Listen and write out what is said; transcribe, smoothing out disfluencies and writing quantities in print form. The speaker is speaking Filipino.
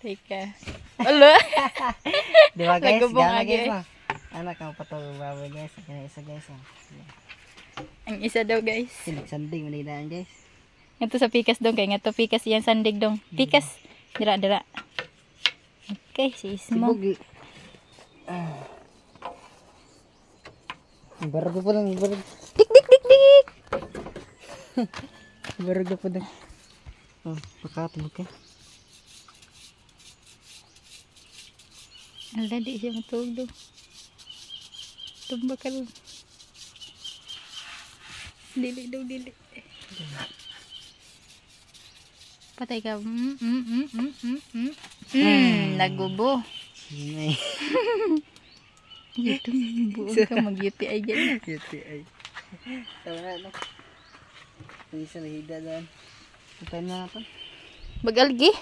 Teka. Ala. Di ba guys? Nagubong Gana agi. guys mo. Anak ang patulong baboy guys. Ang isa guys. Ang isa daw guys. Sanding malinaan guys. Ngato sa pikas dong kay ngato pikas yan sandig dong. Pikas. Dira. Okay, sis mo. Sibog. Barog pa lang, barog. Dik. Barog pa lang. Oh, pakatulog ka. Ala, di siya matulog daw. Tumba ka lang. Dili. Patay ka. Nagubo. Ay. Ito, buong ka mag-UTI dyan. UTI. Tama na, no? Ang isa na hida doon. Patay na natin. Bagalgi.